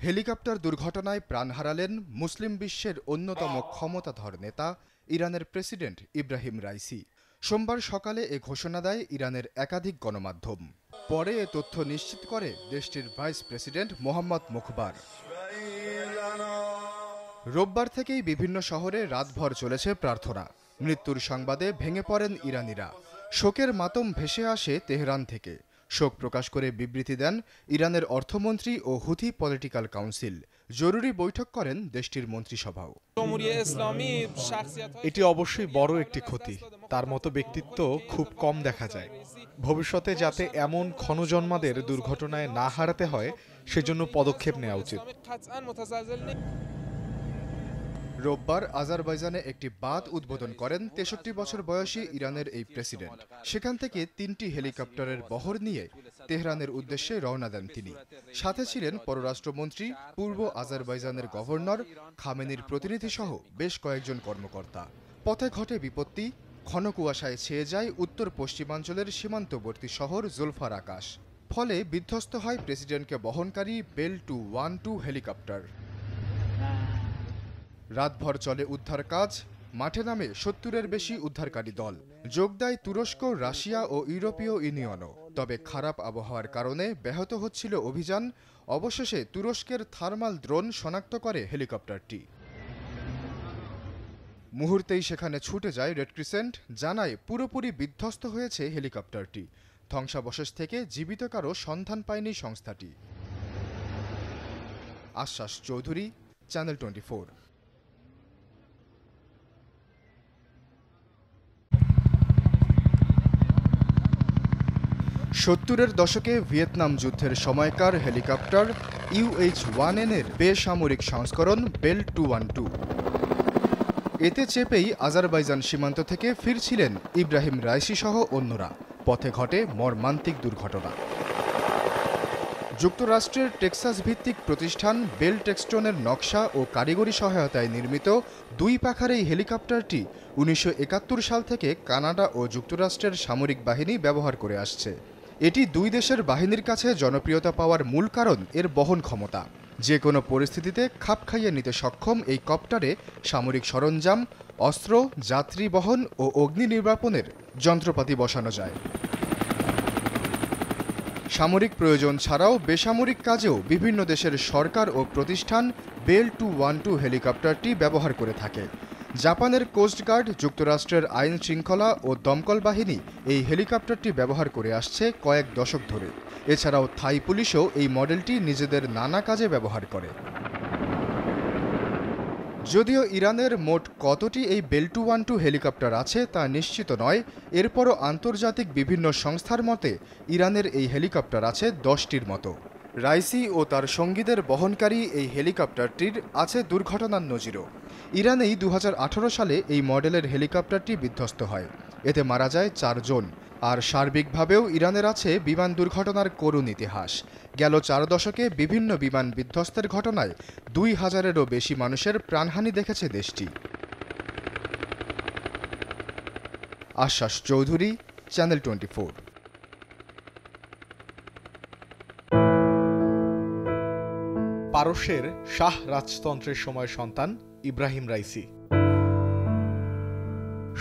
Helicopter দুর্ঘটনায় প্রাণ হারালেন মুসলিম বিশ্বের অন্যতম ক্ষমতাধর নেতা ইরানের প্রেসিডেন্ট ইব্রাহিম রাইসি। সোমবার সকালে এ ঘোষণা দেয় ইরানের একাধিক গণমাধ্যম। পরে এ তথ্য নিশ্চিত করে দেশটির ভাইস প্রেসিডেন্ট মোহাম্মদ মুখবার। রোববার থেকেই বিভিন্ন শহরে রাতভর চলেছে প্রার্থনা। মৃত্যুর সংবাদে ভেঙে পড়েন ইরানিরা। শোকের মাতম ভেসে আসে তেহরান থেকে। শোক প্রকাশ করে বিবৃতি দেন ইরানের অর্থমন্ত্রী ও হুথি পলিটিক্যাল কাউন্সিল। জরুরি বৈঠক করেন দেশটির মন্ত্রিসভাও। এটি অবশ্যই বড় একটি ক্ষতি। তার মতো ব্যক্তিত্ব খুব কম দেখা যায়। ভবিষ্যতে যাতে এমন ক্ষণজন্মাদের দুর্ঘটনায় না হারাতে হয় সেজন্য পদক্ষেপ নেওয়া উচিত। রোববার আজারবাইজানে একটি বাঁধ উদ্বোধন করেন ৬৩ বছর বয়সী ইরানের এই প্রেসিডেন্ট। সেখান থেকে ৩টি হেলিকপ্টারের বহর নিয়ে তেহরানের উদ্দেশ্যে রওনা দেন তিনি। সাথে ছিলেন পররাষ্ট্রমন্ত্রী, পূর্ব আজারবাইজানের গভর্নর, খামেনির প্রতিনিধি সহ বেশ কয়েকজন কর্মকর্তা। পথে ঘটে বিপত্তি। ঘন কুয়াশায় ছেয়ে যায় উত্তর পশ্চিমাঞ্চলের সীমান্তবর্তী শহর জুলফার আকাশ। ফলে বিধ্বস্ত হয় প্রেসিডেন্টকে বহনকারী বেল 212 হেলিকপ্টার। রাতভর চলে উদ্ধার কাজ। মাঠে নামে ৭০-এর বেশি উদ্ধারকারী দল। যোগ দেয় তুরস্ক, রাশিয়া ও ইউরোপীয় ইউনিয়নও। তবে খারাপ আবহাওয়ার কারণে ব্যাহত হচ্ছিল অভিযান। অবশেষে তুরস্কের থার্মাল ড্রোন শনাক্ত করে হেলিকপ্টারটি। মুহূর্তেই সেখানে ছুটে যায় রেড ক্রিসেন্ট। জানায় পুরোপুরি বিধ্বস্ত হয়েছে হেলিকপ্টারটি। ধ্বংসাবশেষ থেকে জীবিত কারো সন্ধান পায়নি সংস্থাটি। আশ্বাস চৌধুরী, চ্যানেল 24। সত্তরের দশকে ভিয়েতনাম যুদ্ধের সময়কার হেলিকপ্টার UH-1N এর বেসামরিক সংস্করণ বেল 212। এতে চেপেই আজারবাইজান সীমান্ত থেকে ফিরছিলেন ইব্রাহিম রাইসি সহ অন্যরা। পথে ঘটে মর্মান্তিক দুর্ঘটনা। যুক্তরাষ্ট্রের টেক্সাস ভিত্তিক প্রতিষ্ঠান বেল টেক্সটনের নকশা ও কারিগরি সহায়তায় নির্মিত 2 পাখার এই হেলিকপ্টারটি ১৯৭১ সাল থেকে কানাডা ও যুক্তরাষ্ট্রের সামরিক বাহিনী ব্যবহার করে আসছে। এটি 2 দেশের বাহিনীর কাছে জনপ্রিয়তা পাওয়ার মূল কারণ এর বহন ক্ষমতা। যে কোনো পরিস্থিতিতে খাপ খাইয়ে নিতে সক্ষম এই কপ্টারে সামরিক সরঞ্জাম, অস্ত্র, যাত্রী বহন ও অগ্নি নির্বাপনের যন্ত্রপাতি বসানো যায়। সামরিক প্রয়োজন ছাড়াও বেসামরিক কাজেও বিভিন্ন দেশের সরকার ও প্রতিষ্ঠান বেল 212 হেলিকপ্টারটি ব্যবহার করে থাকে। জাপানের কোস্টগার্ড, যুক্তরাষ্ট্রের আইন শৃঙ্খলা ও দমকল বাহিনী এই হেলিকপ্টারটি ব্যবহার করে আসছে কয়েক দশক ধরে। এছাড়াও থাই পুলিশও এই মডেলটি নিজেদের নানা কাজে ব্যবহার করে। যদিও ইরানের মোট কতটি এই বেল 212 হেলিকপ্টার আছে তা নিশ্চিত নয়। এরপরও আন্তর্জাতিক বিভিন্ন সংস্থার মতে ইরানের এই হেলিকপ্টার আছে 10টির মতো। রাইসি ও তার সঙ্গীদের বহনকারী এই হেলিকপ্টারটির আছে দুর্ঘটনার নজিরও। ইরানেই 2018 সালে এই মডেলের হেলিকপ্টারটি বিধ্বস্ত হয়। এতে মারা যায় 4 জন। আর সার্বিকভাবেও ইরানের আছে বিমান দুর্ঘটনার করুণ ইতিহাস। গেল 4 দশকে বিভিন্ন বিমান বিধ্বস্তের ঘটনায় 2000-এরও বেশি মানুষের প্রাণহানি দেখেছে দেশটি। আশ্বাস চৌধুরী, চ্যানেল 24। পারস্যের শাহ রাজতন্ত্রের সময় সন্তান ইব্রাহিম রাইসি।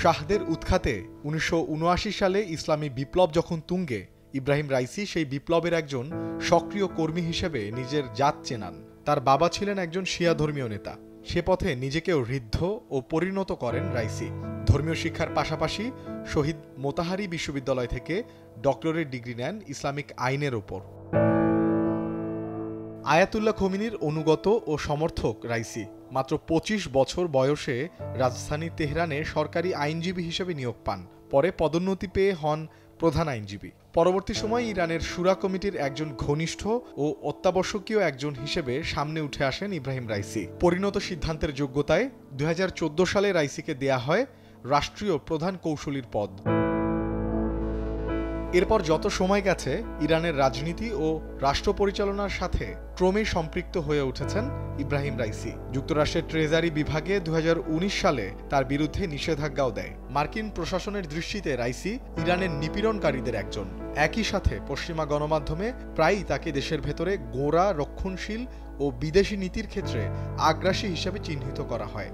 শাহদের উৎখাতে 1979 সালে ইসলামী বিপ্লব যখন তুঙ্গে, ইব্রাহিম রাইসি সেই বিপ্লবের একজন সক্রিয় কর্মী হিসেবে নিজের জাত চেনান। তার বাবা ছিলেন একজন শিয়া ধর্মীয় নেতা। সে পথে নিজেকেও ঋদ্ধ ও পরিণত করেন রাইসি। ধর্মীয় শিক্ষার পাশাপাশি শহীদ মোতাহারি বিশ্ববিদ্যালয় থেকে ডক্টরেট ডিগ্রি নেন ইসলামিক আইনের ওপর। আয়াতুল্লাহ খোমেনির অনুগত ও সমর্থক রাইসি মাত্র 25 বছর বয়সে রাজধানী তেহরানে সরকারি আইনজীবী হিসেবে নিয়োগ পান। পরে পদোন্নতি পেয়ে হন প্রধান আইনজীবী। পরবর্তী সময় ইরানের শুরা কমিটির একজন ঘনিষ্ঠ ও অত্যাবশ্যকীয় একজন হিসেবে সামনে উঠে আসেন ইব্রাহিম রাইসি। পরিণত সিদ্ধান্তের যোগ্যতায় 2014 সালে রাইসিকে দেয়া হয় রাষ্ট্রীয় প্রধান কৌশলীর পদ। এরপর যত সময় গেছে ইরানের রাজনীতি ও রাষ্ট্র পরিচালনার সাথে ক্রমেই সম্পৃক্ত হয়ে উঠেছেন ইব্রাহিম রাইসি। যুক্তরাষ্ট্রের ট্রেজারি বিভাগে 2019 সালে তার বিরুদ্ধে নিষেধাজ্ঞাও দেয়। মার্কিন প্রশাসনের দৃষ্টিতে রাইসি ইরানের নিপীড়নকারীদের একজন। একই সাথে পশ্চিমা গণমাধ্যমে প্রায়ই তাকে দেশের ভেতরে গোঁড়া, রক্ষণশীল ও বিদেশি নীতির ক্ষেত্রে আগ্রাসী হিসেবে চিহ্নিত করা হয়।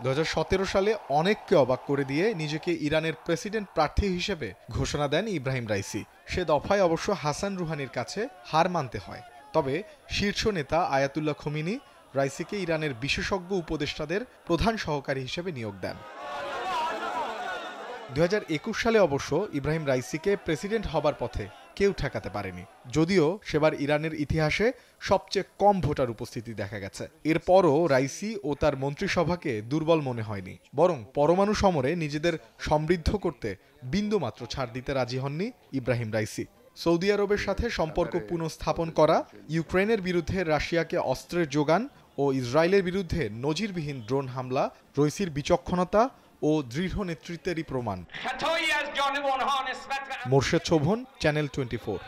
2017 সালে অনেককে অবাক করে দিয়ে নিজেকে ইরানের প্রেসিডেন্ট প্রার্থী হিসেবে ঘোষণা দেন ইব্রাহিম রাইসি। সে দফায় অবশ্য হাসান রুহানির কাছে হার মানতে হয়। তবে শীর্ষ নেতা আয়াতুল্লাহ খোমেনি রাইসিকে ইরানের বিশেষজ্ঞ উপদেষ্টাদের প্রধান সহকারী হিসেবে নিয়োগ দেন। 2021 সালে অবশ্য ইব্রাহিম রাইসিকে প্রেসিডেন্ট হবার পথে কেউ ঠেকাতে পারেনি, যদিও সেবার ইরানের ইতিহাসে সবচেয়ে কম ভোটার উপস্থিতি দেখা গেছে। এরপরও রাইসি ও তার মন্ত্রিসভাকে দুর্বল মনে হয়নি, বরং পরমাণু সমরে নিজেদের সমৃদ্ধ করতে বিন্দুমাত্র ছাড় দিতে রাজি হননি ইব্রাহিম রাইসি। সৌদি আরবের সাথে সম্পর্ক পুনঃস্থাপন করা, ইউক্রেনের বিরুদ্ধে রাশিয়াকে অস্ত্রের যোগান ও ইসরায়েলের বিরুদ্ধে নজিরবিহীন ড্রোন হামলা রাইসির বিচক্ষণতা ও দৃঢ় নেতৃত্বেরই প্রমাণ। মোর্শেদ শোভন, চ্যানেল 24।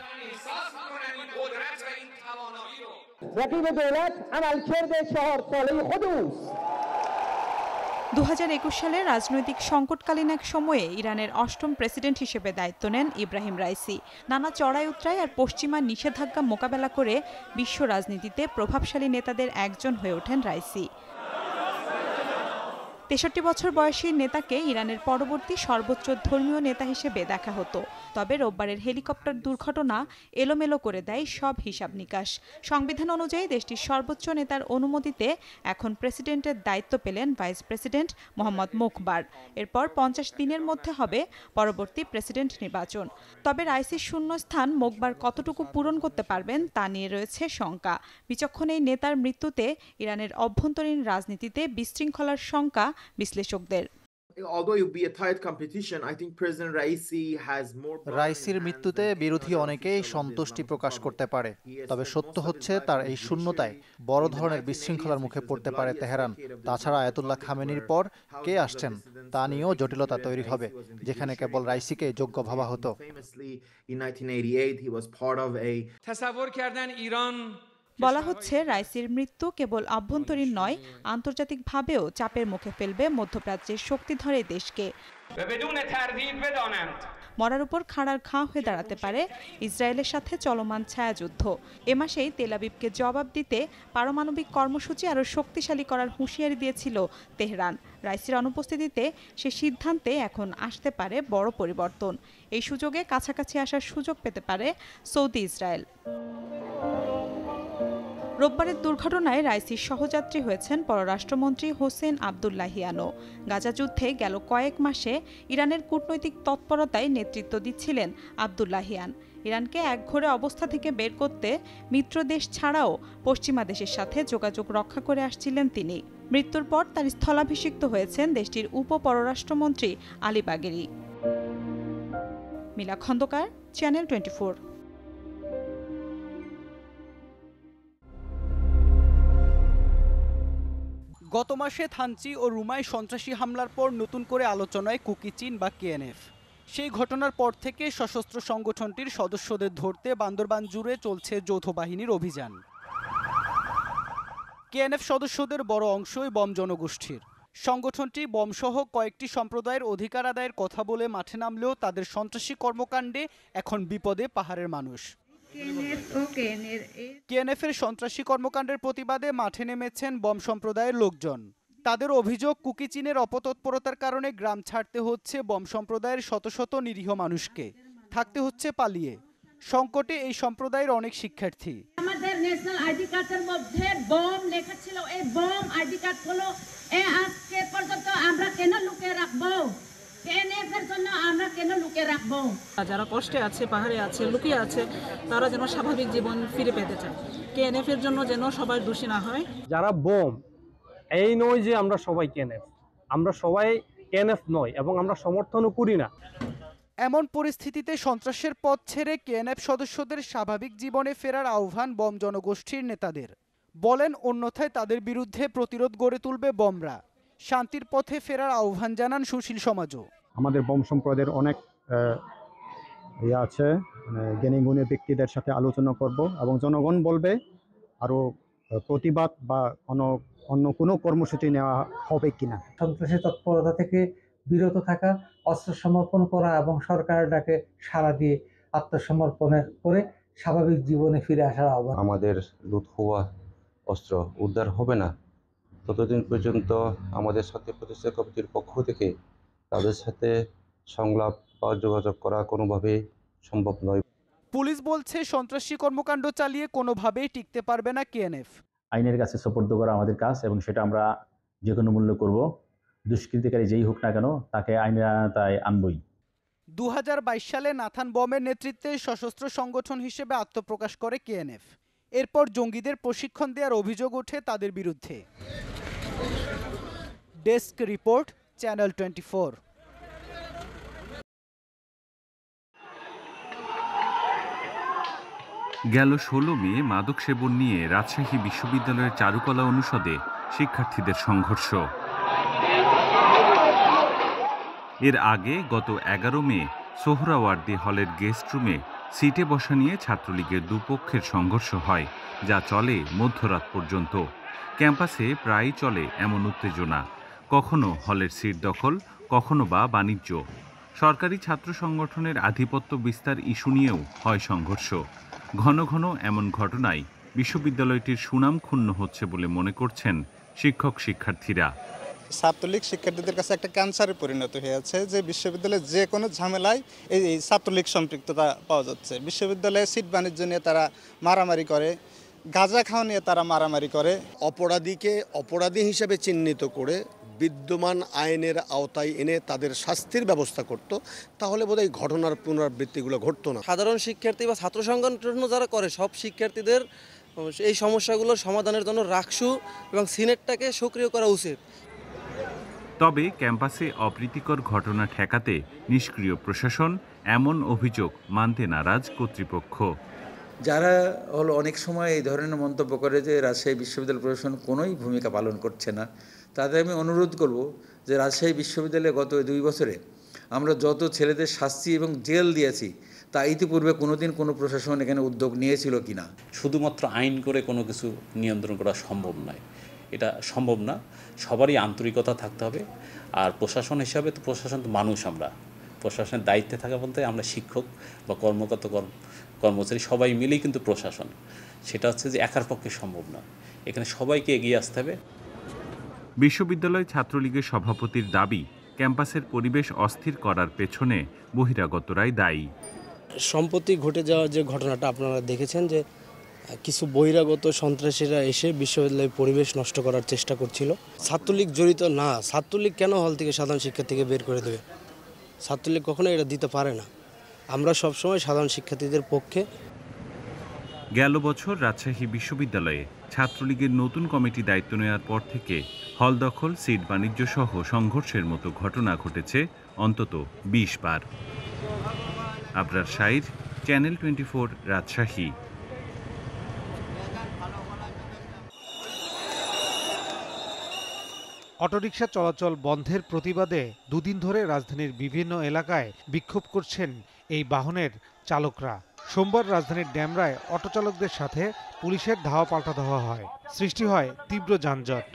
2021 সালে রাজনৈতিক সংকটকালীন এক সময়ে ইরানের 8ম প্রেসিডেন্ট হিসেবে দায়িত্ব নেন ইব্রাহিম রাইসি। নানা চড়াই উতরাই আর পশ্চিমা নিষেধাজ্ঞা মোকাবেলা করে বিশ্ব রাজনীতিতে প্রভাবশালী নেতাদের একজন হয়ে ওঠেন রাইসি। 63 বছর বয়সী নেতাকে ইরানের পরবর্তী সর্বোচ্চ ধর্মীয় নেতা হিসেবে দেখা হতো। তবে রোববারের হেলিকপ্টার দুর্ঘটনা এলোমেলো করে দেয় সব হিসাব নিকাশ। সংবিধান অনুযায়ী দেশটির সর্বোচ্চ নেতার অনুমতিতে এখন প্রেসিডেন্টের দায়িত্ব পেলেন ভাইস প্রেসিডেন্ট মোহাম্মদ মোখবার। এরপর 50 দিনের মধ্যে হবে পরবর্তী প্রেসিডেন্ট নির্বাচন। তবে রাইসির শূন্যস্থান মোখবার কতটুকু পূরণ করতে পারবেন তা নিয়ে রয়েছে শঙ্কা। বিচক্ষণ এই নেতার মৃত্যুতে ইরানের অভ্যন্তরীণ রাজনীতিতে বিশৃঙ্খলার শঙ্কা বিশ্লেষকদের। রাইসির মৃত্যুতে বিরোধী অনেকেই সন্তুষ্টি প্রকাশ করতে পারে, তবে সত্য হচ্ছে তার এই শূন্যতায় বড় ধরনের বিশৃঙ্খলার মুখে পড়তে পারে তেহরান। তাছাড়া আয়াতুল্লাহ খামেনির পর কে আসছেন তা নিয়েও জটিলতা তৈরি হবে, যেখানে কেবল রাইসিকে যোগ্য ভাবা হতো। বলা হচ্ছে রাইসির মৃত্যু কেবল আভ্যন্তরীণ নয়, আন্তর্জাতিকভাবেও চাপের মুখে ফেলবে মধ্যপ্রাচ্যের শক্তিধর এই দেশকে। মরার উপর খাড়ার ঘা হয়ে দাঁড়াতে পারে ইসরায়েলের সাথে চলমান ছায়াযুদ্ধ। এ মাসেই তেল আবিবকে জবাব দিতে পারমাণবিক কর্মসূচি আরও শক্তিশালী করার হুঁশিয়ারি দিয়েছিল তেহরান। রাইসির অনুপস্থিতিতে সে সিদ্ধান্তে এখন আসতে পারে বড় পরিবর্তন। এই সুযোগে কাছাকাছি আসার সুযোগ পেতে পারে সৌদি ইসরায়েল। রোববারের দুর্ঘটনায় রাইসির সহযাত্রী হয়েছেন পররাষ্ট্রমন্ত্রী হোসেন আবদুল্লাহিয়ানো। গাজা যুদ্ধে গেল কয়েক মাসে ইরানের কূটনৈতিক তৎপরতায় নেতৃত্ব দিচ্ছিলেন আবদুল্লাহিয়ান। ইরানকে একঘরে অবস্থা থেকে বের করতে মিত্র দেশ ছাড়াও পশ্চিমা দেশের সাথে যোগাযোগ রক্ষা করে আসছিলেন তিনি। মৃত্যুর পর তার স্থলাভিষিক্ত হয়েছেন দেশটির উপপররাষ্ট্রমন্ত্রী আলী বাগেরি। মিলা খন্দকার, চ্যানেল 24। গত মাসে থানচি ও রুমায় সন্ত্রাসী হামলার পর নতুন করে আলোচনায় কুকি চীন বা কেএনএফ। সেই ঘটনার পর থেকে সশস্ত্র সংগঠনটির সদস্যদের ধরতে বান্দরবান জুড়ে চলছে যৌথ বাহিনীর অভিযান। কেএনএফ সদস্যদের বড় অংশই বম জনগোষ্ঠীর। সংগঠনটি বমসহ কয়েকটি সম্প্রদায়ের অধিকার আদায়ের কথা বলে মাঠে নামলেও তাদের সন্ত্রাসী কর্মকাণ্ডে এখন বিপদে পাহাড়ের মানুষ। কেএনএফের সন্ত্রাসী কর্মকাণ্ডের প্রতিবাদে মাঠে নেমেছেন বম সম্প্রদায়ের লোকজন। তাদের অভিযোগ, কুকি চীনের অপতৎপরতার কারণে গ্রাম ছাড়তে হচ্ছে বম সম্প্রদায়ের শত শত নিরীহ মানুষকে, থাকতে হচ্ছে পালিয়ে। সংকটে এই সম্প্রদায়ের অনেক শিক্ষার্থী। আমাদের ন্যাশনাল আইডি কার্ডের মধ্যে বম লেখা ছিল, এই বম আইডি কার্ড গুলো আজকে পর্যন্ত আমরা কেন লুকিয়ে রাখবো? কেএনএফের জন্য আমরা কেন লুকিয়ে রাখবো? যারা কষ্টে আছে, পাহাড়ে আছে, লুকিয়ে আছে, তারা যেন স্বাভাবিক জীবন ফিরে পেতে চায়। কেএনএফের জন্য যেন সবাই দোষী না হয়। যারা বোম, এই নয় যে আমরা সবাই কেএনএফ, আমরা সবাই কেএনএফ নয় এবং আমরা সমর্থনও করি না। এমন পরিস্থিতিতে সন্ত্রাসের পথ ছেড়ে কেএনএফ সদস্যদের স্বাভাবিক জীবনে ফেরার আহ্বান বম জনগোষ্ঠীর নেতাদের। বলেন অন্যথায় তাদের বিরুদ্ধে প্রতিরোধ গড়ে তুলবে বমরা। শান্তির পথে ফেরার আহ্বান জানান সুশীল সমাজও। আমাদের বম সম্প্রদায়ের অনেক আছে, জ্ঞানী গুণী ব্যক্তিদের সাথে আলোচনা করব এবং জনগণ বলবে আরও প্রতিবাদ বা অন্য কোনো কর্মসূচি নেওয়া হবে কিনা। সন্ত্রাসী তৎপরতা থেকে বিরত থাকা, অস্ত্র সমর্পণ করা এবং সরকারের ডাকে সাড়া দিয়ে আত্মসমর্পণ করে স্বাভাবিক জীবনে ফিরে আসার আহ্বান। আমাদের লুট হওয়া অস্ত্র উদ্ধার হবে না ততদিন পর্যন্ত আমাদের সাথে প্রতিষ্ঠা কমিটির পক্ষ থেকে তাদের সাথে সংলাপ বা যোগাযোগ করা কোনোভাবেই সম্ভব নয়। পুলিশ বলছে সন্ত্রাসী কর্মকাণ্ড চালিয়ে কোনোভাবেই টিকতে পারবে না কেএনএফ। আইনের কাছে সোপর্দ করা আমাদের কাজ এবং সেটা আমরা যে কোনো মূল্য করব। দুষ্কৃতিকারী যেই হোক না কেন তাকে আইনের আওতায় আনবই। 2022 সালে নাথান বমের নেতৃত্বে সশস্ত্র সংগঠন হিসেবে আত্মপ্রকাশ করে কেএনএফ। এরপর জঙ্গিদের প্রশিক্ষণ দেওয়ার অভিযোগ ওঠে তাদের বিরুদ্ধে। Desk report, channel 24। গেল 16 মে মাদক সেবন নিয়ে রাজশাহী বিশ্ববিদ্যালয়ের চারুকলা অনুষদে শিক্ষার্থীদের সংঘর্ষ। এর আগে গত 11 মে সোহরাওয়ার্দী হলের গেস্ট রুমে সিটে বসা নিয়ে ছাত্রলীগের দুপক্ষের সংঘর্ষ হয়, যা চলে মধ্যরাত পর্যন্ত। ক্যাম্পাসে প্রায়ই চলে এমন উত্তেজনা, কখনো হলের সিট দখল, কখনো বা বাণিজ্য। সরকারি ছাত্র সংগঠনের আধিপত্য বিস্তার ইস্যু নিয়েও হয় সংঘর্ষ। ঘন ঘন এমন ঘটনায় বিশ্ববিদ্যালয়টির সুনাম ক্ষুণ্ণ হচ্ছে বলে মনে করছেন শিক্ষক শিক্ষার্থীরা। ছাত্রলীগ শিক্ষার্থীদের কাছে একটা ক্যান্সারে পরিণত হয়েছে যে বিশ্ববিদ্যালয়ে যে কোনো ঝামেলায় এই ছাত্রলীগ সম্পৃক্ততা পাওয়া যাচ্ছে। বিশ্ববিদ্যালয়ে সিট বাণিজ্য নিয়ে তারা মারামারি করে, গাঁজা খাওয়া নিয়ে তারা মারামারি করে। অপরাধীকে অপরাধী হিসেবে চিহ্নিত করে বিদ্যমান আইনের আওতায় এনে তাদের শাস্তির ব্যবস্থা করত, তাহলে বোধহয় ঘটনার পুনরাবৃত্তিগুলো ঘটতো না। সাধারণ শিক্ষার্থী বা ছাত্র সংগঠন যারা করে সব শিক্ষার্থীদের এই সমস্যাগুলোর সমাধানের জন্য রাকসু এবং সিনেটটাকে সক্রিয় করা উচিত। তবে ক্যাম্পাসে অপ্রীতিকর ঘটনা ঠেকাতে নিষ্ক্রিয় প্রশাসন, এমন অভিযোগ মানতে নারাজ কর্তৃপক্ষ। যারা অনেক সময় এই ধরনের মন্তব্য করে যে রাজশাহী বিশ্ববিদ্যালয় প্রশাসন কোনোই ভূমিকা পালন করছে না, তাদের আমি অনুরোধ করব যে রাজশাহী বিশ্ববিদ্যালয়ে গত 2 বছরে আমরা যত ছেলেদের শাস্তি এবং জেল দিয়েছি তা ইতিপূর্বে কোনোদিন কোনো প্রশাসন এখানে উদ্যোগ নিয়েছিল কিনা। শুধুমাত্র আইন করে কোনো কিছু নিয়ন্ত্রণ করা সম্ভব নয়, এটা সম্ভব না। সবারই আন্তরিকতা থাকতে হবে। আর প্রশাসন হিসাবে তো প্রশাসন তো মানুষ, আমরা প্রশাসনের দায়িত্বে থাকা বলতে আমরা শিক্ষক বা কর্মচারী সবাই মিলেই কিন্তু প্রশাসন। সেটা হচ্ছে যে একার পক্ষে সম্ভব না, এখানে সবাইকে এগিয়ে আসতে হবে। বিশ্ববিদ্যালয় ছাত্রলীগের সভাপতির দাবি, ক্যাম্পাসের পরিবেশ অস্থির করার পেছনে বহিরাগতরাই দায়ী। সম্প্রতি ঘটে যাওয়া যে ঘটনাটা আপনারা দেখেছেন যে কিছু বহিরাগত সন্ত্রাসীরা এসে বিশ্ববিদ্যালয়ের পরিবেশ নষ্ট করার চেষ্টা করছিল। ছাত্রলীগ জড়িত না, ছাত্রলীগ কেন হল থেকে সাধারণ শিক্ষার্থীকে বের করে দেবে? ছাত্রলীগ কখনো এটা দিতে পারে না। আমরা সবসময় সাধারণ শিক্ষার্থীদের পক্ষে। গেল বছর রাজশাহী বিশ্ববিদ্যালয়ে ছাত্রলীগের নতুন কমিটি দায়িত্ব নেওয়ার পর থেকে হল দখল, সিট বাণিজ্য সহ সংঘর্ষের মতো ঘটনা ঘটেছে অন্তত 20 বার। আবরার শাইর, চ্যানেল 24, রাজশাহী। অটোরিকশা চলাচল বন্ধের প্রতিবাদে 2 দিন ধরে রাজধানীর বিভিন্ন এলাকায় বিক্ষোভ করছেন এই বাহনের চালকরা। সোমবার রাজধানীর ড্যামরায় অটোচালকদের সাথে পুলিশের ধাওয়া পাল্টা ধাওয়া হয়, সৃষ্টি হয় তীব্র যানজট।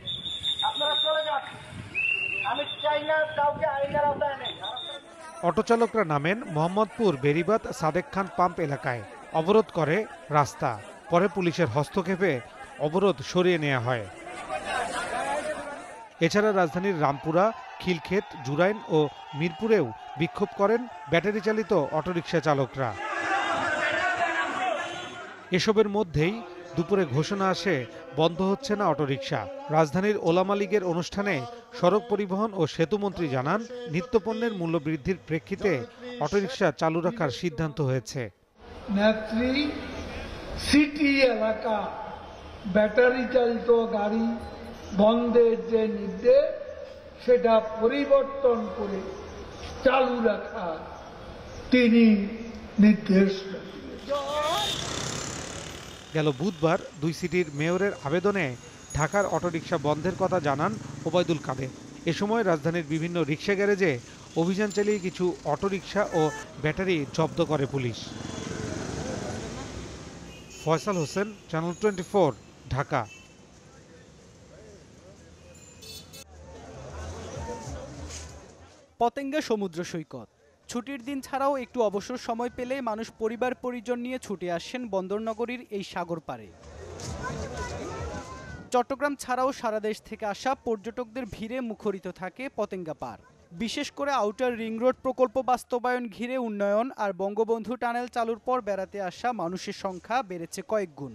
অটোচালকরা নামেন মোহাম্মদপুর বেরিবাদ সাদেক খান পাম্প এলাকায়, অবরোধ করে রাস্তা। পরে পুলিশের হস্তক্ষেপে অবরোধ সরিয়ে নেওয়া হয়। এছাড়া রাজধানীর রামপুরা, খিলক্ষেত, জুরাইন ও মিরপুরেও বিক্ষোভ করেন ব্যাটারি চালিত অটোরিকশা চালকরা। এসবের মধ্যেই দুপুরে ঘোষণা আসে বন্ধ হচ্ছে না অটোরিকশা। রাজধানীর ওলামা লীগের অনুষ্ঠানে সড়ক পরিবহন ও সেতুমন্ত্রী জানান, নিত্যপণ্যের মূল্য বৃদ্ধির প্রেক্ষিতে অটোরিকশা চালু রাখার সিদ্ধান্ত হয়েছে। নেত্রী সিটি এলাকা ব্যাটারি চালিত গাড়ি বন্ধের যে নির্দেশ সেটা পরিবর্তন করে চালু রাখার তিনি নির্দেশ গেল বুধবার 2 সিটির মেয়রের আবেদনে ঢাকার অটোরিকশা বন্ধের কথা জানান ওবায়দুল কাদের। এ সময় রাজধানীর বিভিন্ন রিক্সা গ্যারেজে অভিযান চালিয়ে কিছু অটোরিকশা ও ব্যাটারি জব্দ করে পুলিশ। ফয়সাল হোসেন, চ্যানেল 24, ঢাকা। পতেঙ্গা সমুদ্র সৈকত। ছুটির দিন ছাড়াও একটু অবসর সময় পেলে মানুষ পরিবার পরিজন নিয়ে ছুটে আসেন বন্দরনগরীর এই সাগর পাড়ে। চট্টগ্রাম ছাড়াও সারা দেশ থেকে আসা পর্যটকদের ভিড়ে মুখরিত থাকে পতেঙ্গা পাড়। বিশেষ করে আউটার রিং রোড প্রকল্প বাস্তবায়ন ঘিরে উন্নয়ন আর বঙ্গবন্ধু টানেল চালুর পর বেড়াতে আসা মানুষের সংখ্যা বেড়েছে কয়েক গুণ।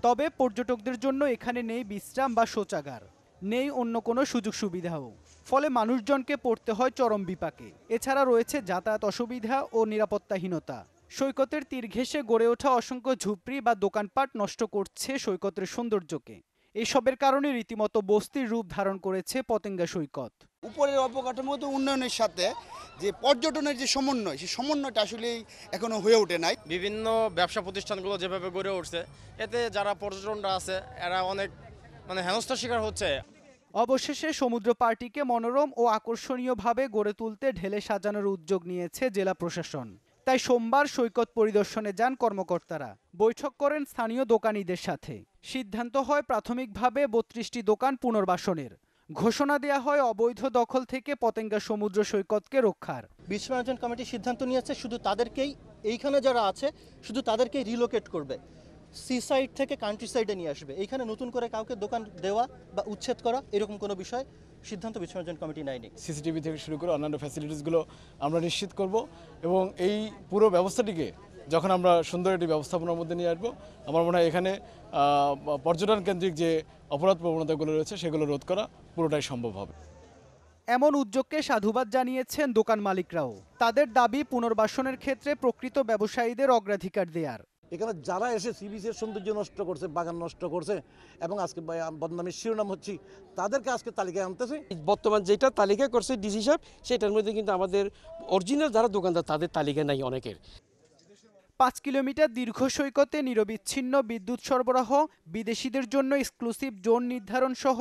তবে পর্যটকদের জন্য এখানে নেই বিশ্রাম বা শৌচাগার, নেই অন্য কোনো সুযোগ সুবিধাও, ফলে মানুষজনকে পড়তে হয় চরম বিপাকে। এছাড়া রয়েছে যাতায়াত অসুবিধা ও নিরাপত্তাহীনতা। সৈকতের তীর ঘেঁষে গড়ে ওঠা অসংখ্য ঝুপড়ি বা দোকানপাট নষ্ট করছে সৈকতের সৌন্দর্যকে। এসবের কারণে রীতিমতো বস্তির রূপ ধারণ করেছে পতেঙ্গা সৈকত। উপরের অবকাঠামোগত উন্নয়নের সাথে যে পর্যটনের যে সমন্বয়, সেই সমন্বয়টা আসলে এখনো হয়ে ওঠে নাই। বিভিন্ন ব্যবসা প্রতিষ্ঠানগুলো যেভাবে গড়ে উঠছে, এতে যারা পর্যটনরা আছে এরা অনেক হেনস্থার শিকার হচ্ছে। অবশেষে সমুদ্র পার্টিকে মনোরম ও আকর্ষণীয়ভাবে গড়ে তুলতে ঢেলে সাজানোর উদ্যোগ নিয়েছে জেলা প্রশাসন। তাই সোমবার সৈকত পরিদর্শনে যান কর্মকর্তারা, বৈঠক করেন স্থানীয় দোকানীদের সাথে। সিদ্ধান্ত হয় প্রাথমিকভাবে 32টি দোকান পুনর্বাসনের। ঘোষণা দেয়া হয় অবৈধ দখল থেকে পতেঙ্গা সমুদ্র সৈকতকে রক্ষার। বিচ ম্যানেজমেন্ট কমিটি সিদ্ধান্ত নিয়েছে শুধু তাদেরকেই, এইখানে যারা আছে শুধু তাদেরকেই রিলোকেট করবে, সি সাইড থেকে কান্ট্রি সাইডে নিয়ে আসবে। এইখানে নতুন করে কাউকে দোকান দেওয়া বা উচ্ছেদ করা এরকম কোনো বিষয় সিদ্ধান্ত বিচ ম্যানেজমেন্ট কমিটি নেয়নি। সিসিটিভি থেকে শুরু করে অন্যান্য ফ্যাসিলিটিসগুলো আমরা নিশ্চিত করব এবং এই পুরো ব্যবস্থাটিকে যখন আমরা সুন্দর একটি ব্যবস্থাপনার মধ্যে নিয়ে আসবো, আমার মনে হয় এখানে পর্যটন কেন্দ্রিক যে অপরাধ প্রবণতাগুলো রয়েছে সেগুলো রোধ করা পুরোটাই সম্ভব হবে। এমন উদ্যোগকে সাধুবাদ জানিয়েছেন দোকান মালিকরাও। তাদের দাবি পুনর্বাসনের ক্ষেত্রে প্রকৃত ব্যবসায়ীদের অগ্রাধিকার দেয়ার। এখানে যারা এসে সি বিচের সৌন্দর্য নষ্ট করছে, বাগান নষ্ট করছে এবং আজকে বদনামের শিরোনাম হচ্ছে, তাদেরকে আজকে তালিকায় আনতেছে। বর্তমান যেটা তালিকা করছে ডিসি সাহেব, সেটার মধ্যে কিন্তু আমাদের অরিজিনাল যারা দোকানদার তাদের তালিকা নাই অনেকের। 5 কিলোমিটার দীর্ঘ সৈকতে নিরবিচ্ছিন্ন বিদ্যুৎ সরবরাহ, বিদেশিদের জন্য এক্সক্লুসিভ জোন নির্ধারণ সহ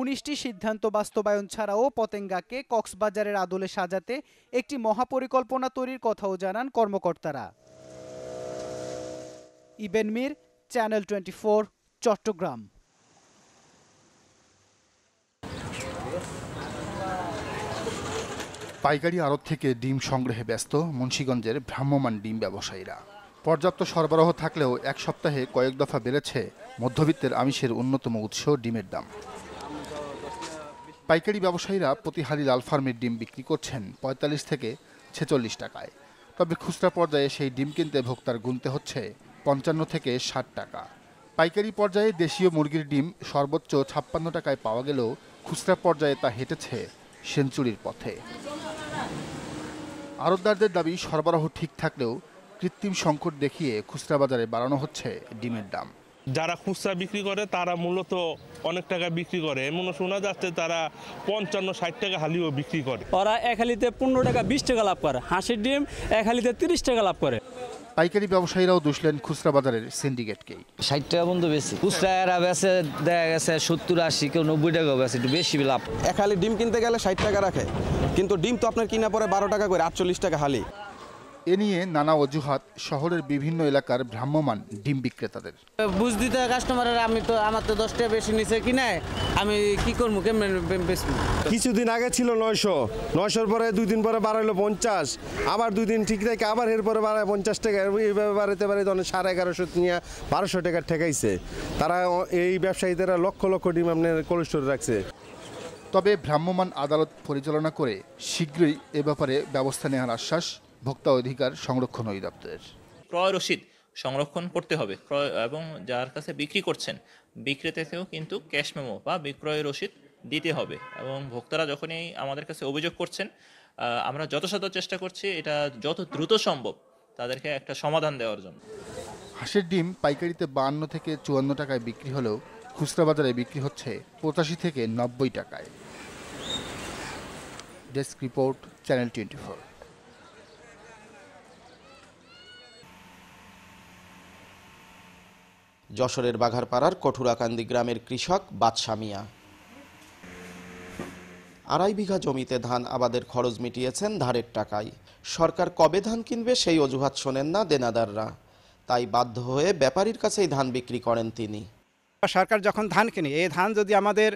19টি সিদ্ধান্ত বাস্তবায়ন ছাড়াও পতেঙ্গাকে কক্সবাজারের আদলে সাজাতে একটি মহাপরিকল্পনা তৈরির কথাও জানান কর্মকর্তারা। ইবেন মির, চ্যানেল 24, চট্টগ্রাম। পাইকারি আড়ত থেকে ডিম সংগ্রহে ব্যস্ত মুন্সিগঞ্জের ভ্রাম্যমাণ ডিম ব্যবসায়ীরা। পর্যাপ্ত সরবরাহ থাকলেও এক সপ্তাহে কয়েক দফা বেড়েছে মধ্যবিত্তের আমিষের অন্যতম উৎস ডিমের দাম। পাইকারি ব্যবসায়ীরা প্রতি হালি লাল ফার্মের ডিম বিক্রি করছেন 45 থেকে 46 টাকায়। তবে খুচরা পর্যায়ে সেই ডিম কিনতে ভোক্তার গুনতে হচ্ছে 55 থেকে 60 টাকা। পাইকারি পর্যায়ে দেশীয় মুরগির ডিম সর্বোচ্চ 56 টাকায় পাওয়া গেলেও খুচরা পর্যায়ে তা হেঁটেছে সেঞ্চুরির পথে। আড়তদারদের দাবি সরবরাহ ঠিক থাকলেও কৃত্রিম সংকট দেখিয়ে খুচরা বাজারে বাড়ানো হচ্ছে ডিমের দাম। যারা খুচরা বিক্রি করে তারা মূলত অনেক টাকা বিক্রি করে, এমন শোনা যাচ্ছে তারা 55-60 টাকা হালিও বিক্রি করে। ওরা এক হালিতে 15 টাকা 20 টাকা লাভ করে, হাঁসের ডিম এক হালিতে 30 টাকা লাভ করে। পাইকারি ব্যবসায়ীরাও দুষলেন খুচরা বাজারের সিন্ডিকেটকেই। 60 টাকা বন্ধু বেশি, খুচরা এরা বেচে দেখা গেছে 70-80 কেউ 90 টাকা বেচে, একটু বেশি লাভ। এক হালি ডিম কিনতে গেলে 60 টাকা রাখে, কিন্তু ডিম তো আপনার কিনা পরে 12 টাকা করে, 48 টাকা হালি। এ নিয়ে নানা অজুহাত শহরের বিভিন্ন এলাকার ভ্রাম্যমাণ ডিম বিক্রেতাদের। বুঝ দিতে কাস্টমারের আমার তো 10 টাকা বেশি নিচে কিনায়, আমি কি করবো কেমন বেচবো। কিছুদিন আগে ছিল 900-900 পরে 2 দিন পরে বাড়াইলো 50, আবার 2 দিন ঠিক থাকে আবার এরপরে বাড়ায় 50 টাকা, এইভাবে বাড়াতে পারে 1150 নিয়ে 1200 টাকা ঠেকাইছে। তারা এই ব্যবসায়ীরা লক্ষ লক্ষ ডিম আপনার কোল্ড স্টোরে রাখছে। তবে ভ্রাম্যমাণ আদালত পরিচালনা করে শীঘ্রই এ ব্যাপারে ব্যবস্থা নেওয়ার আশ্বাস ভোক্তা অধিকার সংরক্ষণ অধিদপ্তরের। ক্রয় রসিদ সংরক্ষণ করতে হবে এবং যার কাছে বিক্রি করছেন বিক্রেতাকেও কিন্তু ক্যাশ মেমো বা বিক্রয় রসিদ দিতে হবে। এবং ভোক্তারা যখনই আমাদের কাছে অভিযোগ করছেন, আমরা যথাসাধ্য চেষ্টা করছি এটা যত দ্রুত সম্ভব তাদেরকে একটা সমাধান দেওয়ার জন্য। হাঁসের ডিম পাইকারিতে 52 থেকে 54 টাকায় বিক্রি হলেও খুচরা বাজারে বিক্রি হচ্ছে 85 থেকে 90 টাকায়। Desk report, channel 24। যশোরের বাঘারপাড়ার কঠুরাকান্দি গ্রামের কৃষক বাদশা মিয়া 2.5 বিঘা জমিতে ধান আবাদের খরচ মিটিয়েছেন ধারের টাকায়। সরকার কবে ধান কিনবে সেই অজুহাত শোনেন না দেনাদাররা, তাই বাধ্য হয়ে ব্যাপারীর কাছেই ধান বিক্রি করেন তিনি। সরকার যখন ধান কিনে, এই ধান যদি আমাদের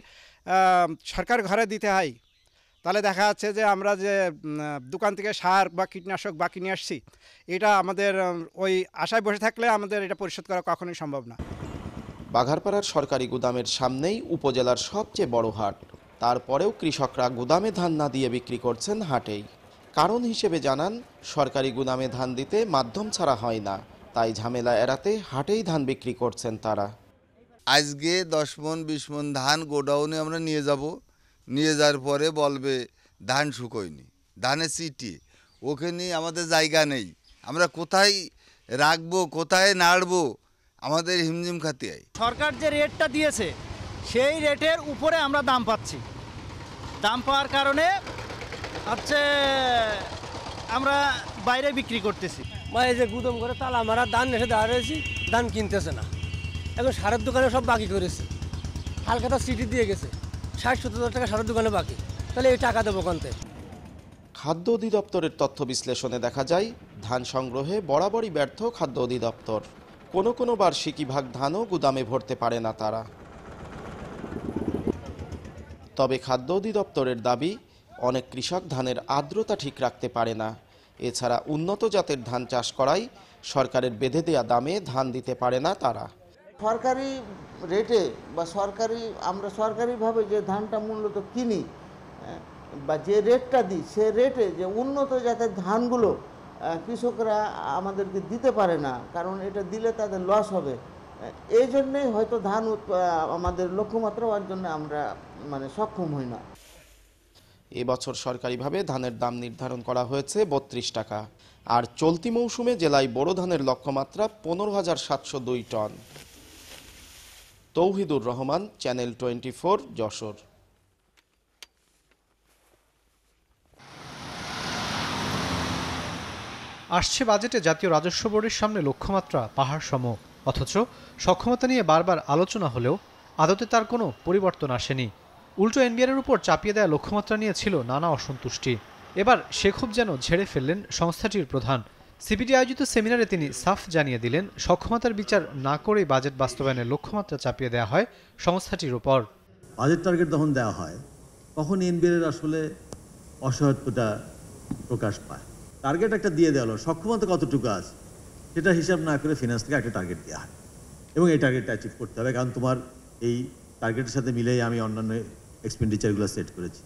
সরকার ঘরে দিতে হয়, তাহলে দেখা যাচ্ছে যে আমরা যে দোকান থেকে সার বা কীটনাশক বা কিনে আসছি, এটা আমাদের ওই আশায় বসে থাকলে আমাদের এটা পরিশোধ করা কখনোই সম্ভব না। বাঘারপাড়ার সরকারি গুদামের সামনেই উপজেলার সবচেয়ে বড় হাট, তারপরেও কৃষকরা গুদামে ধান না দিয়ে বিক্রি করছেন হাটেই। কারণ হিসেবে জানান, সরকারি গুদামে ধান দিতে মাধ্যম ছাড়া হয় না, তাই ঝামেলা এড়াতে হাটেই ধান বিক্রি করছেন তারা। আজকে 10 মণ 20 মণ ধান গোডাউনে আমরা নিয়ে যাব, নিয়ে যাওয়ার পরে বলবে ধান শুকোয়নি, ধানে চিটি, ওখানে আমাদের জায়গা নেই, আমরা কোথায় রাখবো, কোথায় নাড়বো, আমাদের হিমঝিম খাতে হয়। সরকার যে রেটটা দিয়েছে সেই রেটের উপরে আমরা দাম পাচ্ছি। দাম পাওয়ার কারণে হচ্ছে আমরা বাইরে বিক্রি করতেছি। এই যে গুদাম করে তালা মারা ধান এসে দাঁড়িয়েছি, ধান কিনতেছে না। এখন সারের দোকানে সব বাকি করেছে, হালখাতা সিটি দিয়ে গেছে, 60-70 টাকা সারের দোকানে বাকি, তাহলে এই টাকা দেবো কোনতে? খাদ্য অধিদপ্তরের তথ্য বিশ্লেষণে দেখা যায়, ধান সংগ্রহে বরাবরই ব্যর্থ খাদ্য অধিদপ্তর। কোনো বার্ষিকী ভাগ ধানও গুদামে ভরতে পারে না তারা। তবে খাদ্য অধিদপ্তরের দাবি, অনেক কৃষক ধানের আর্দ্রতা ঠিক রাখতে পারে না। এছাড়া উন্নত জাতের ধান চাষ করায় সরকারের বেঁধে দেয়া দামে ধান দিতে পারে না তারা। সরকারি রেটে বা আমরা সরকারিভাবে যে ধানটা মূলত কিনি বা যে রেটটা দিই, সে রেটে যে উন্নত জাতের ধানগুলো কৃষকরা আমাদেরকে দিতে পারে না, কারণ এটা দিলে তাদের লস হবে। এই জন্যেই হয়তো ধান আমাদের লক্ষ্যমাত্রা হওয়ার জন্য আমরা সক্ষম হই না। এবছর সরকারিভাবে ধানের দাম নির্ধারণ করা হয়েছে 32 টাকা, আর চলতি মৌসুমে জেলায় বোরো ধানের লক্ষ্যমাত্রা 15,702 টন। তৌহিদুর রহমান, চ্যানেল 24, যশোর। আসছে বাজেটে জাতীয় রাজস্ব বোর্ডের সামনে লক্ষ্যমাত্রা পাহাড় সম, অথচ সক্ষমতা নিয়ে বারবার আলোচনা হলেও আদতে তার কোনো পরিবর্তন আসেনি। উল্টো এনবিআরের উপর চাপিয়ে দেয়া লক্ষ্যমাত্রা নিয়ে ছিল নানা অসন্তুষ্টি। এবার সে ক্ষোভ যেন ঝেড়ে ফেললেন সংস্থাটির প্রধান। সিপিডি আয়োজিত সেমিনারে তিনি সাফ জানিয়ে দিলেন, সক্ষমতার বিচার না করেই বাজেট বাস্তবায়নের লক্ষ্যমাত্রা চাপিয়ে দেওয়া হয় সংস্থাটির উপর। বাজেট টার্গেট যখন দেওয়া হয় তখন এনবিআরের আসলে অসহায়ত্বটা প্রকাশ পায়। টার্গেট একটা দিয়ে দেওয়া হলো, সক্ষমতা কতটুকু আছে সেটা হিসাব না করে ফিনান্স থেকে একটা টার্গেট দেওয়া হয়, এবং এই টার্গেটটা অ্যাচিভ করতে হবে, কারণ তোমার এই টার্গেটের সাথে মিলেই আমি অন্যান্য এক্সপেন্ডিচারগুলো সেট করেছি।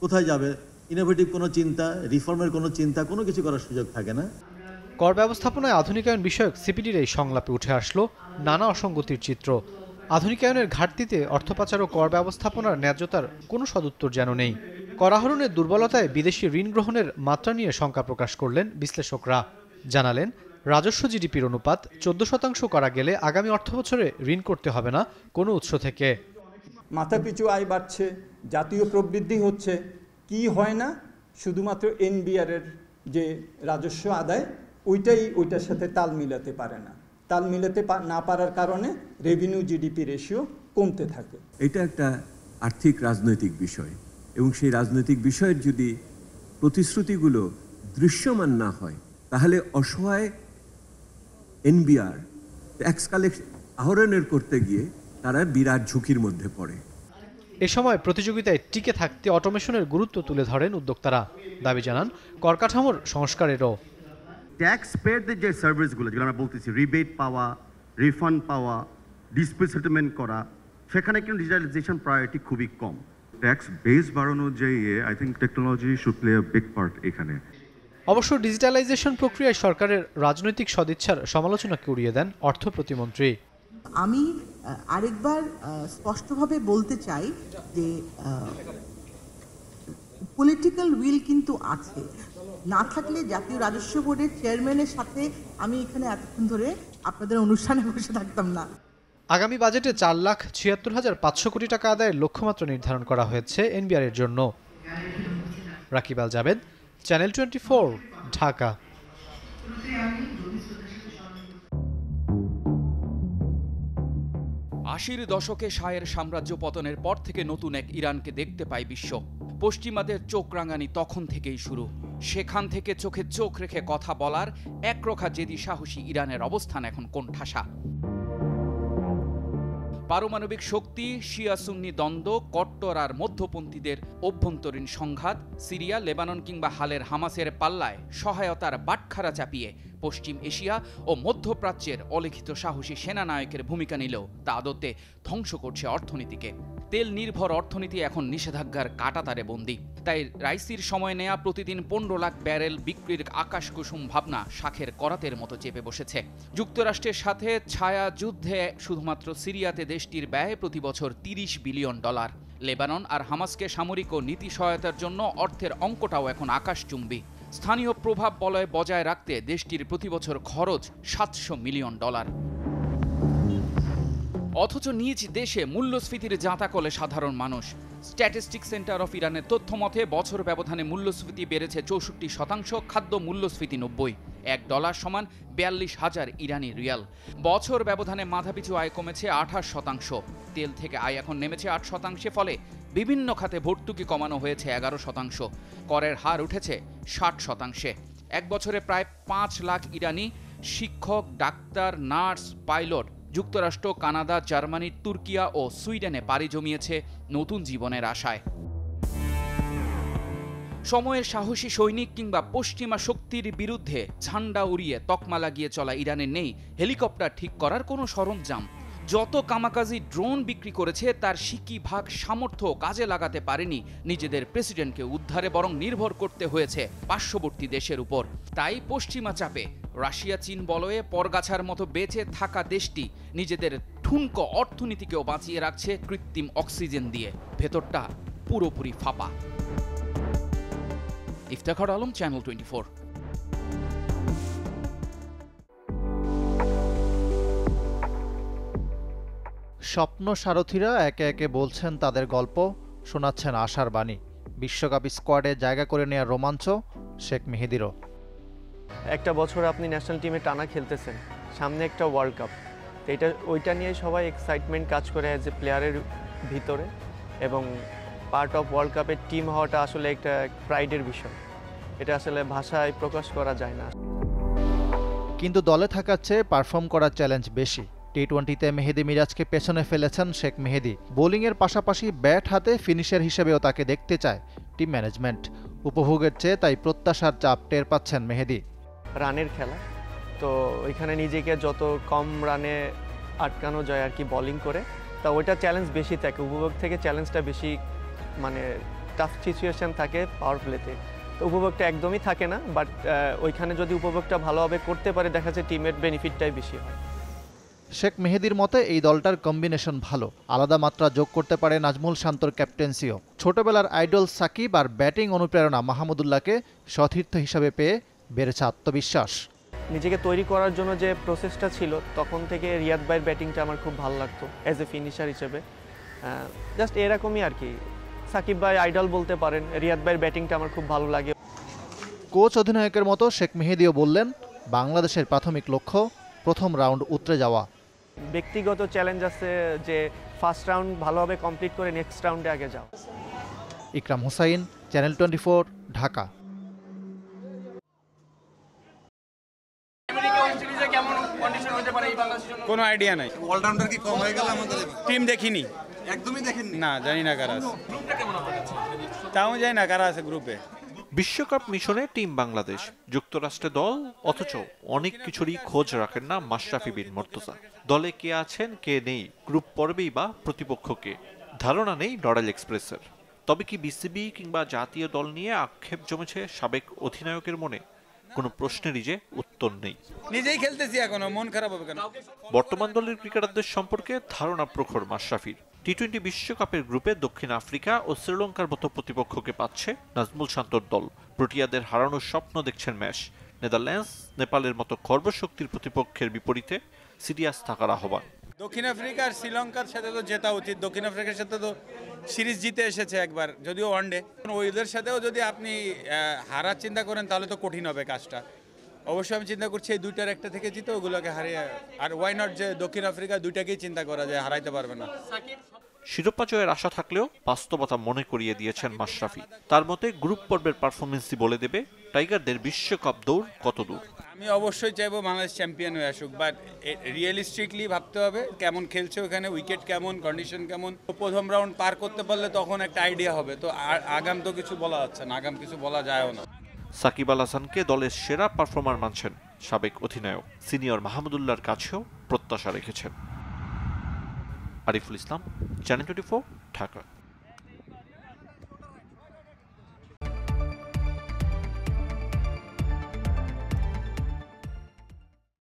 কোথায় যাবে? ইনোভেটিভ কোনো চিন্তা, রিফর্মের কোনো চিন্তা, কোনো কিছু করার সুযোগ থাকে না। কর ব্যবস্থাপনায় আধুনিকায়ন বিষয়ক সিপিডির এই সংলাপে উঠে আসলো নানা অসঙ্গতির চিত্র। আধুনিকায়নের ঘাটতিতে অর্থ পাচার ও কর ব্যবস্থাপনার ন্যায্যতার কোনো সদুত্তর যেন নেই। কর আহরণের দুর্বলতায় বিদেশি ঋণ গ্রহণের মাত্রা নিয়ে শঙ্কা প্রকাশ করলেন বিশ্লেষকরা। জানালেন, রাজস্ব জিডিপির অনুপাত 14% করা গেলে আগামী অর্থবছরে ঋণ করতে হবে না কোনো উৎস থেকে। মাথাপিছু আয় বাড়ছে, জাতীয় প্রবৃদ্ধি হচ্ছে, কি হয় না শুধুমাত্র এনবিআরের যে রাজস্ব আদায় ওইটার সাথে তাল মিলাতে পারে না। তাল মিলাতে না পারার কারণে রেভিনিউ জিডিপি রেশিও কমতে থাকে। এটা একটা আর্থিক রাজনৈতিক বিষয়, এবং সেই রাজনৈতিক বিষয়ের যদি প্রতিশ্রুতিগুলো দৃশ্যমান না হয়, তাহলে অসহায় এনবিআর ট্যাক্স কালেকশন আহরণের করতে গিয়ে তারা বিরাট ঝুঁকির মধ্যে পড়ে। এ সময় প্রতিযোগিতায় টিকে থাকতে অটোমেশনের গুরুত্ব তুলে ধরেন উদ্যোক্তারা। দাবি জানান কর কাঠামোর সংস্কারেরও। ট্যাক্স পেয়ারদের যে সার্ভিসগুলো, যেগুলো আমরা বলতেছি, রিবেট পাওয়া, রিফান্ড পাওয়া, ডিসপিউট সেটেলমেন্ট করা, সেখানে কিন্তু ডিজিটালাইজেশন প্রায়োরিটি খুবই কম। ট্যাক্স বেস বাড়ানোর যে I think technology should play a big part এখানে। অবশ্য ডিজিটালাইজেশন প্রক্রিয়ায় সরকারের রাজনৈতিক সদিচ্ছার সমালোচনাকে উড়িয়ে দেন অর্থ প্রতিমন্ত্রী। আমি আরেকবার স্পষ্টভাবে বলতে চাই যে পলিটিক্যাল উইল কিন্তু আছে, না থাকলে জাতীয় রাজস্ব বোর্ডের চেয়ারম্যানের সাথে আমি এখানে এতক্ষণ ধরে আপনাদের অনুষ্ঠানে বসে থাকতাম না। আগামী বাজেটে 4,76,500 কোটি টাকা আদায়ের লক্ষ্যমাত্রা নির্ধারণ করা হয়েছে এনবিআর এর জন্য। রাকিব আল জাবেদ, চ্যানেল 24, ঢাকা। 80-র দশকে শাহের সাম্রাজ্য পতনের পর থেকে নতুন এক ইরানকে দেখতে পায় বিশ্ব। পশ্চিমাদের চোখ রাঙানি তখন থেকেই শুরু। সেখান থেকে চোখে চোখ রেখে কথা বলার একরোখা জেদি সাহসী ইরানের অবস্থান এখন কোণঠাসা। পারমাণবিক শক্তি, শিয়া সুন্নি দ্বন্দ্ব, কট্টর আর মধ্যপন্থীদের অভ্যন্তরীণ সংঘাত, সিরিয়া, লেবানন কিংবা হালের হামাসের পাল্লায় সহায়তার বাটখারা চাপিয়ে পশ্চিম এশিয়া ও মধ্যপ্রাচ্যের অলিখিত সাহসী সেনানায়কের ভূমিকা নিলেও তা আদতে ধ্বংস করছে অর্থনীতিকে। তেল নির্ভর অর্থনীতি এখন নিষেধাজ্ঞার কাঁটাতারে বন্দী। তাই রাইসির সময় নেয়া প্রতিদিন 15 লাখ ব্যারেল বিক্রির আকাশকুসুম ভাবনা শাখের করাতের মতো চেপে বসেছে। যুক্তরাষ্ট্রের সাথে ছায়া যুদ্ধে শুধুমাত্র সিরিয়াতে দেশটির ব্যয় প্রতি বছর $30 বিলিয়ন। লেবানন আর হামাসকে সামরিক ও নীতি সহায়তার জন্য অর্থের অঙ্কটাও এখন আকাশচুম্বী। স্থানীয় প্রভাব বলয় বজায় রাখতে দেশটির প্রতি বছর খরচ $700 মিলিয়ন। অথচ নিজ দেশে মূল্যস্ফীতির জাঁতাকলে সাধারণ মানুষ। স্ট্যাটিস্টিক্স সেন্টার অফ ইরানের তথ্য মতে বছর ব্যবধানে মূল্যস্ফীতি বেড়েছে 64%, খাদ্য মূল্যস্ফীতি 90। $1 সমান 42,000 ইরানি রিয়াল। বছর ব্যবধানে মাথাপিছু আয় কমেছে 28%। তেল থেকে আয় এখন নেমেছে 8%, ফলে বিভিন্ন খাতে ভর্তুকি কমানো হয়েছে 11%। করের হার উঠেছে 60%। এক বছরে প্রায় 5 লাখ ইরানি শিক্ষক, ডাক্তার, নার্স, পাইলট যুক্তরাষ্ট্র, কানাডা, জার্মানি, তুর্কিয়া ও সুইডেনে পাড়ি জমিয়েছে নতুন জীবনের আশায়। সময়ের সাহসী সৈনিক কিংবা পশ্চিমা শক্তির বিরুদ্ধে ঝান্ডা উড়িয়ে তকমা লাগিয়ে চলা ইরানের নেই হেলিকপ্টার ঠিক করার কোনো সরঞ্জাম। যত কামাকাজি ড্রোন বিক্রি করেছে তার সিকি ভাগ সামর্থ্য কাজে লাগাতে পারেনি নিজেদের প্রেসিডেন্টকে উদ্ধারে, বরং নির্ভর করতে হয়েছে পার্শ্ববর্তী দেশের উপর। তাই পশ্চিমা চাপে রাশিয়া, চীন বলয়ে পরগাছার মতো বেঁচে থাকা দেশটি নিজেদের ঠুনকো অর্থনীতিকেও বাঁচিয়ে রাখছে কৃত্রিম অক্সিজেন দিয়ে। ভেতরটা পুরোপুরি ফাঁপা। ইফতেখার আলম, চ্যানেল 24। স্বপ্ন সারথীরা একে একে বলছেন তাদের গল্প, শোনাচ্ছেন আশার বাণী। বিশ্বকাপ স্কোয়াডে জায়গা করে নেওয়ার রোমাঞ্চ শেখ মেহেদীরও। একটা বছর আপনি ন্যাশনাল টিমে টানা খেলতেছেন, সামনে একটা ওয়ার্ল্ড কাপ, ওইটা নিয়ে সবাই এক্সাইটমেন্ট কাজ করে অ্যাজ এ প্লেয়ারের ভিতরে, এবং পার্ট অফ ওয়ার্ল্ড কাপের টিম হওয়াটা আসলে একটা প্রাইডের বিষয়। এটা আসলে ভাষায় প্রকাশ করা যায় না। কিন্তু দলে থাকার চেয়ে পারফর্ম করার চ্যালেঞ্জ বেশি। টি-20তে মেহেদী মিরাজকে পেছনে ফেলেছেন শেখ মেহেদী। বোলিংয়ের পাশাপাশি ব্যাট হাতে ফিনিশার হিসেবেও তাকে দেখতে চায় টিম ম্যানেজমেন্ট। উপভোগের চেয়ে তাই প্রত্যাশার চাপ টের পাচ্ছেন মেহেদী। রানের খেলা, তো ওইখানে নিজেকে যত কম রানে আটকানো যায় আর কি বোলিং করে, তা ওইটা চ্যালেঞ্জ বেশি থাকে। উপভোগ থেকে চ্যালেঞ্জটা বেশি, মানে টাফ সিচুয়েশন থাকে পাওয়ার প্লেতে, তো উপভোগটা একদমই থাকে না। বাট ওইখানে যদি উপভোগটা ভালোভাবে করতে পারে, দেখা যায় টিমের বেনিফিটটাই বেশি হয়। শেখ মেহেদীর মতে এই দলটার কম্বিনেশন ভালো, আলাদা মাত্রা যোগ করতে পারে নাজমুল শান্তর ক্যাপ্টেন্সিও। ছোটবেলার আইডল সাকিব আর ব্যাটিং অনুপ্রেরণা মাহমুদুল্লাহকে সতীর্থ হিসাবে পেয়ে বেড়েছে আত্মবিশ্বাস। নিজেকে তৈরি করার জন্য যে প্রসেসটা ছিল, তখন থেকে রিয়াদ ভাইয়ের ব্যাটিংটা আমার খুব ভালো লাগতো অ্যাজ এ ফিনিশার হিসেবে। জাস্ট এরকমই আর কি, সাকিব ভাই আইডল বলতে পারেন, রিয়াদ ভাইয়ের ব্যাটিংটা আমার খুব ভালো লাগে। কোচ অধিনায়কের মতো শেখ মেহেদীও বললেন, বাংলাদেশের প্রাথমিক লক্ষ্য প্রথম রাউন্ড উতরে যাওয়া। ব্যক্তিগত চ্যালেঞ্জ আছে যে ফার্স্ট রাউন্ড ভালোভাবে কমপ্লিট করে নেক্সট রাউন্ডে আগে যাও। ইকরাম হুসাইন, চ্যানেল 24, ঢাকা। কোনো আইডিয়া নাই। অলরাউন্ডার কি কম হয়ে গেল আমাদের? টিম দেখিনি, একদমই দেখিনি, না জানি না কারা আছে, তাও জানি না কারা আছে গ্রুপে। বিশ্বকাপ মিশনে টিম বাংলাদেশ, যুক্তরাষ্ট্রে দল, অথচ অনেক কিছুরই খোঁজ রাখেন না মাশরাফি বিন মুর্তজা। দলে কে আছেন কে নেই, গ্রুপ পর্বেই বা প্রতিপক্ষকে ধারণা নেই রয়্যাল এক্সপ্রেসের। তবে কি বিসিবি কিংবা জাতীয় দল নিয়ে আক্ষেপ জমেছে সাবেক অধিনায়কের মনে? কোনো প্রশ্নেরই যে উত্তর নেই। নিজেই খেলতেছি এখনো, মন খারাপ হবে কেন? বর্তমান দলের ক্রিকেটারদের সম্পর্কে ধারণা প্রখর মাশরাফির। টি-20 বিশ্বকাপের গ্রুপে দক্ষিণ আফ্রিকা ও শ্রীলঙ্কার মতো প্রতিপক্ষকে পাচ্ছে নাজমুল শান্তর দল। প্রোটিয়াদের হারানোর স্বপ্ন দেখছেন ম্যাচ। নেদারল্যান্ডস, নেপালের মতো খর্বশক্তির প্রতিপক্ষের বিপরীতে সিরিয়াস থাকার আহ্বান। দক্ষিণ আফ্রিকা আর শ্রীলঙ্কার সাথে তো জেতা উচিত। দক্ষিণ আফ্রিকার সাথে তো সিরিজ জিতে এসেছে একবার, যদিও ওয়ানডে। ওইদের সাথেও যদি আপনি হারার চিন্তা করেন তাহলে তো কঠিন হবে কাজটা। অবশ্যই আমি চিন্তা করছি এই দুইটার একটা থেকে জিতে ওগুলোকে হারিয়ে, আর ওয়াই নট যে দক্ষিণ আফ্রিকা দুইটাকেই চিন্তা করা যায় হারাইতে পারবে না। শিরোপা জয়ের আশা থাকলেও বাস্তবতা মনে করিয়ে দিয়েছেন মাশরাফি। তার মতে গ্রুপ পর্বের পারফরমেন্সই বলে দেবে টাইগারদের বিশ্বকাপ দৌড় কত দূর। আমি অবশ্যই চাইবো বাংলাদেশ চ্যাম্পিয়ন হয়ে আসুক, বাট রিয়েলিস্টিকলি ভাবতে হবে কেমন খেলছে ওখানে, উইকেট কেমন, কন্ডিশন কেমন। প্রথম রাউন্ড পার করতে পারলে তখন একটা আইডিয়া হবে। তো আগাম তো কিছু বলা যাচ্ছে না, আগাম কিছু বলা যায়ও না। সাকিব আল হাসানকে দলের সেরা পারফর্মার মানছেন সাবেক অধিনায়ক। সিনিয়র মাহমুদুল্লাহর কাছেও প্রত্যাশা রেখেছেন। আরিফুল ইসলাম, চ্যানেল 24, ঢাকা।